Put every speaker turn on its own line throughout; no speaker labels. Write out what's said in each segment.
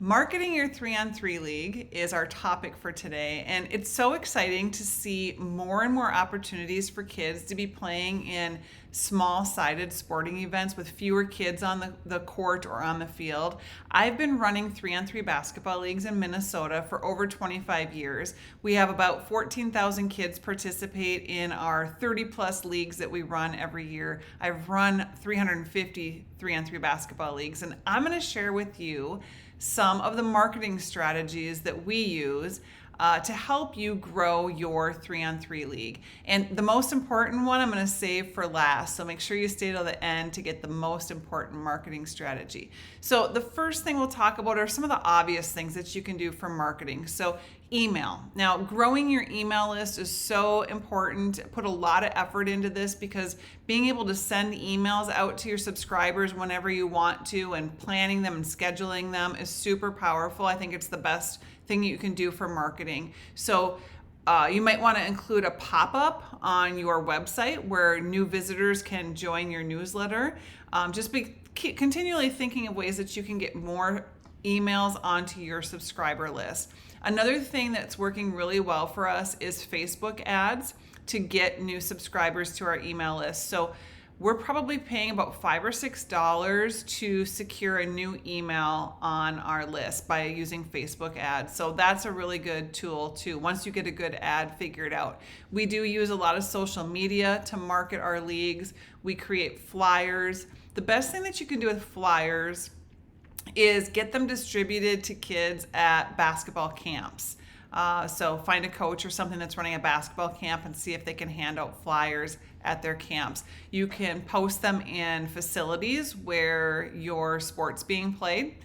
Marketing your 3-on-3 league is our topic for today, and it's so exciting to see more and more opportunities for kids to be playing in small-sided sporting events with fewer kids on the court or on the field. I've been running 3-on-3 basketball leagues in Minnesota for over 25 years. We have about 14,000 kids participate in our 30-plus leagues that we run every year. I've run 350 3-on-3 basketball leagues, and I'm going to share with you some of the marketing strategies that we use to help you grow your 3-on-3 league. And the most important one I'm going to save for last. So make sure you stay till the end to get the most important marketing strategy. So the first thing we'll talk about are some of the obvious things that you can do for marketing. So email. Now, growing your email list is so important. Put a lot of effort into this because being able to send emails out to your subscribers whenever you want to and planning them and scheduling them is super powerful. I think it's the best thing you can do for marketing. So you might want to include a pop-up on your website where new visitors can join your newsletter. Keep continually thinking of ways that you can get more emails onto your subscriber list. Another thing that's working really well for us is Facebook ads to get new subscribers to our email list. So we're probably paying about $5 or $6 to secure a new email on our list by using Facebook ads. So that's a really good tool too. Once you get a good ad figured out. We do use a lot of social media to market our leagues. We create flyers. The best thing that you can do with flyers is get them distributed to kids at basketball camps. So find a coach or something that's running a basketball camp and see if they can hand out flyers at their camps. You can post them in facilities where your sport's being played.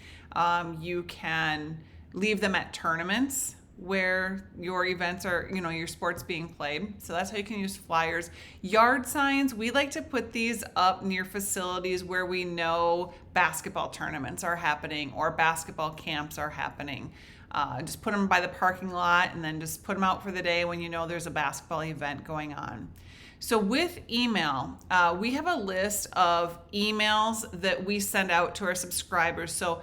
You can leave them at tournaments where your events are, your sport's being played. So that's how you can use flyers. Yard signs, we like to put these up near facilities where we know basketball tournaments are happening or basketball camps are happening. Just put them by the parking lot and then just put them out for the day when you know there's a basketball event going on. So with email, we have a list of emails that we send out to our subscribers. So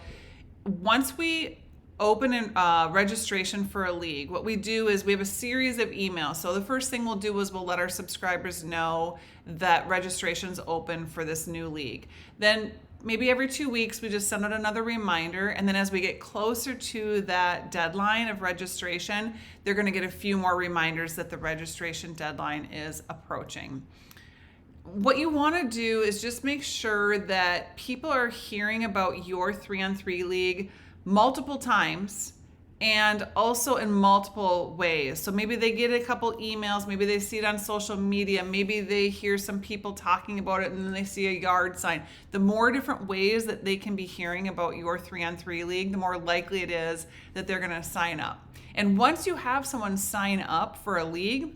once we open a registration for a league, what we do is we have a series of emails. So the first thing we'll do is we'll let our subscribers know that registration's open for this new league. Then maybe every 2 weeks we just send out another reminder, and then as we get closer to that deadline of registration, they're going to get a few more reminders that the registration deadline is approaching. What you want to do is just make sure that people are hearing about your 3-on-3 league multiple times and also in multiple ways. So maybe they get a couple emails, maybe they see it on social media, maybe they hear some people talking about it and then they see a yard sign. The more different ways that they can be hearing about your 3-on-3 league, the more likely it is that they're going to sign up. And once you have someone sign up for a league,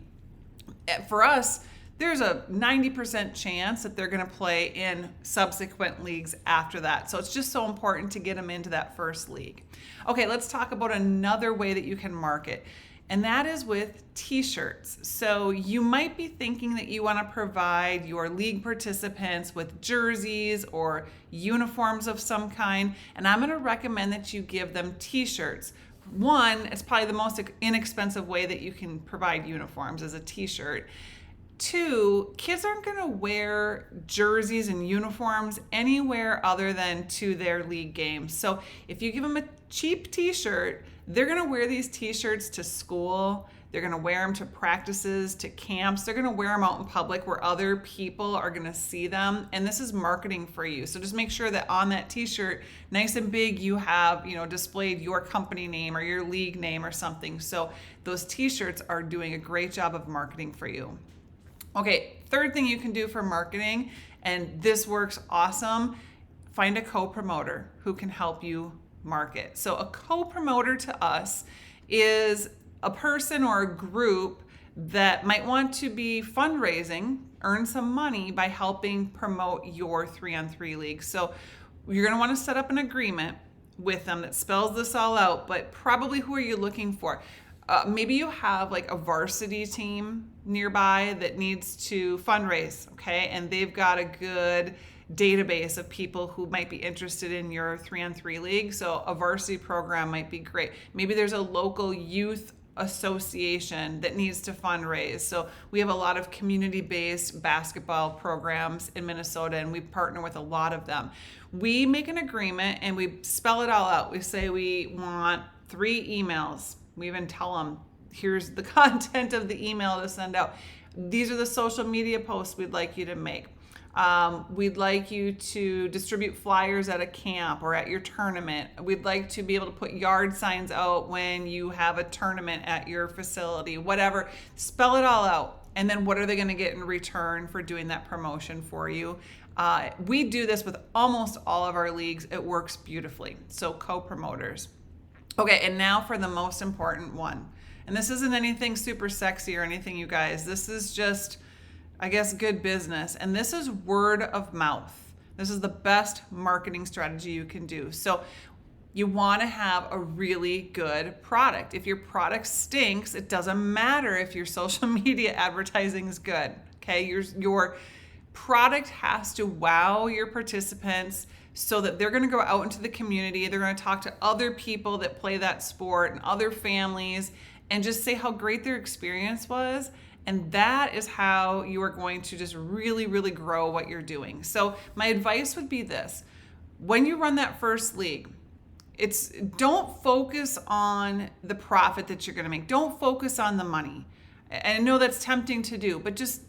for us, there's a 90% chance that they're going to play in subsequent leagues after that. So it's just so important to get them into that first league. Okay, let's talk about another way that you can market, and that is with T-shirts. So you might be thinking that you want to provide your league participants with jerseys or uniforms of some kind, and I'm going to recommend that you give them T-shirts. One, it's probably the most inexpensive way that you can provide uniforms is a T-shirt. Two, kids aren't going to wear jerseys and uniforms anywhere other than to their league games. So if you give them a cheap T-shirt, they're going to wear these T-shirts to school. They're going to wear them to practices, to camps. They're going to wear them out in public where other people are going to see them. And this is marketing for you. So just make sure that on that T-shirt, nice and big, you have, displayed your company name or your league name or something. So those T-shirts are doing a great job of marketing for you. Okay, third thing you can do for marketing, and this works awesome, find a co-promoter who can help you market. So a co-promoter to us is a person or a group that might want to be fundraising, earn some money by helping promote your 3-on-3 league. So you're going to want to set up an agreement with them that spells this all out, but probably who are you looking for? Maybe you have like a varsity team nearby that needs to fundraise, okay? And they've got a good database of people who might be interested in your 3-on-3 league. So a varsity program might be great. Maybe there's a local youth association that needs to fundraise. So we have a lot of community-based basketball programs in Minnesota, and we partner with a lot of them. We make an agreement and we spell it all out. We say we want 3 emails. We even tell them, here's the content of the email to send out. These are the social media posts we'd like you to make. We'd like you to distribute flyers at a camp or at your tournament. We'd like to be able to put yard signs out when you have a tournament at your facility, whatever. Spell it all out. And then what are they going to get in return for doing that promotion for you? We do this with almost all of our leagues. It works beautifully. So CoPromoters. Okay, and now for the most important one. And this isn't anything super sexy or anything, you guys. This is just, I guess, good business. And this is word of mouth. This is the best marketing strategy you can do. So you want to have a really good product. If your product stinks, it doesn't matter if your social media advertising is good. Okay, your product has to wow your participants so that they're going to go out into the community. They're going to talk to other people that play that sport and other families and just say how great their experience was. And that is how you are going to just really, really grow what you're doing. So my advice would be this. When you run that first league, don't focus on the profit that you're going to make. Don't focus on the money. And I know that's tempting to do, but just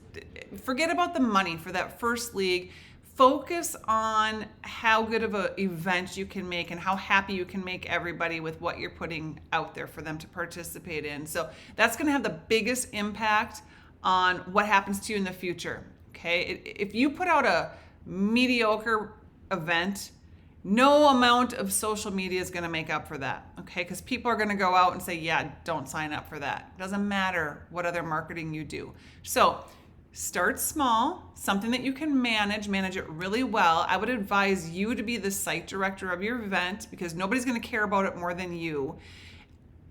forget about the money for that first league. Focus on how good of an event you can make and how happy you can make everybody with what you're putting out there for them to participate in. So that's going to have the biggest impact on what happens to you in the future. Okay, if you put out a mediocre event, no amount of social media is going to make up for that. Okay, because people are going to go out and say, yeah, don't sign up for that. It doesn't matter what other marketing you do. So start small, something that you can manage it really well. I would advise you to be the site director of your event because nobody's going to care about it more than you.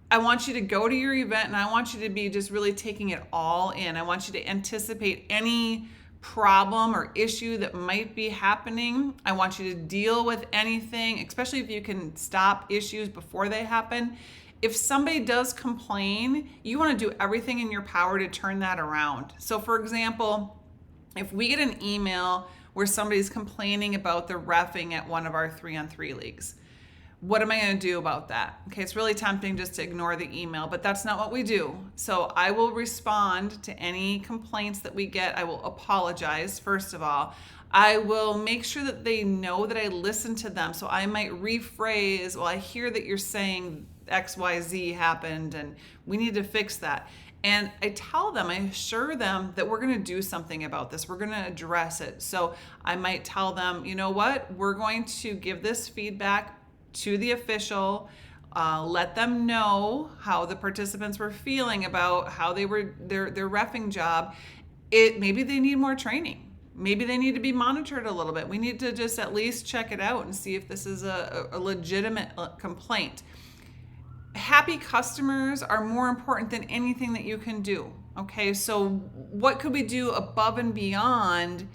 I want you to go to your event and I want you to be just really taking it all in. I want you to anticipate any problem or issue that might be happening. I want you to deal with anything, especially if you can stop issues before they happen. If somebody does complain, you want to do everything in your power to turn that around. So for example, if we get an email where somebody's complaining about the reffing at one of our 3-on-3 leagues, what am I going to do about that? Okay, it's really tempting just to ignore the email, but that's not what we do. So I will respond to any complaints that we get. I will apologize, first of all. I will make sure that they know that I listen to them. So I might rephrase, well, I hear that you're saying XYZ happened and we need to fix that. And I tell them, I assure them that we're going to do something about this. We're going to address it. So I might tell them, you know what, we're going to give this feedback to the official, let them know how the participants were feeling about how they were their reffing job. Maybe they need more training. Maybe they need to be monitored a little bit. We need to just at least check it out and see if this is a legitimate complaint. Happy customers are more important than anything that you can do. Okay, so what could we do above and beyond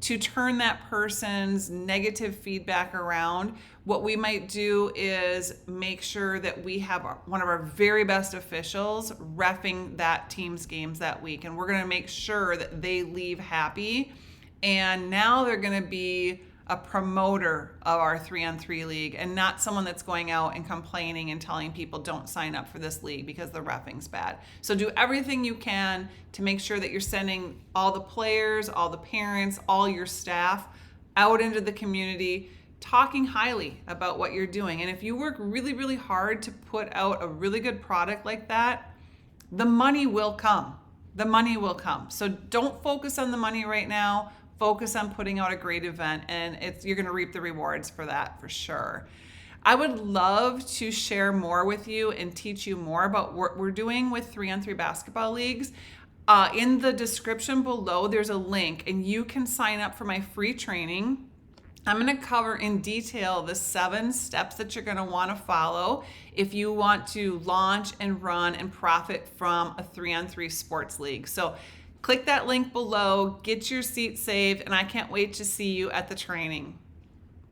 to turn that person's negative feedback around? What we might do is make sure that we have one of our very best officials reffing that team's games that week. And we're going to make sure that they leave happy. And now they're going to be a promoter of our 3-on-3 league and not someone that's going out and complaining and telling people don't sign up for this league because the reffing's bad. So do everything you can to make sure that you're sending all the players, all the parents, all your staff out into the community talking highly about what you're doing. And if you work really, really hard to put out a really good product like that, the money will come. The money will come. So don't focus on the money right now. Focus on putting out a great event, and you're going to reap the rewards for that for sure. I would love to share more with you and teach you more about what we're doing with 3-on-3 basketball leagues. In the description below, there's a link, and you can sign up for my free training. I'm going to cover in detail the 7 steps that you're going to want to follow if you want to launch and run and profit from a 3-on-3 sports league. So Click that link below, get your seat saved, and I can't wait to see you at the training.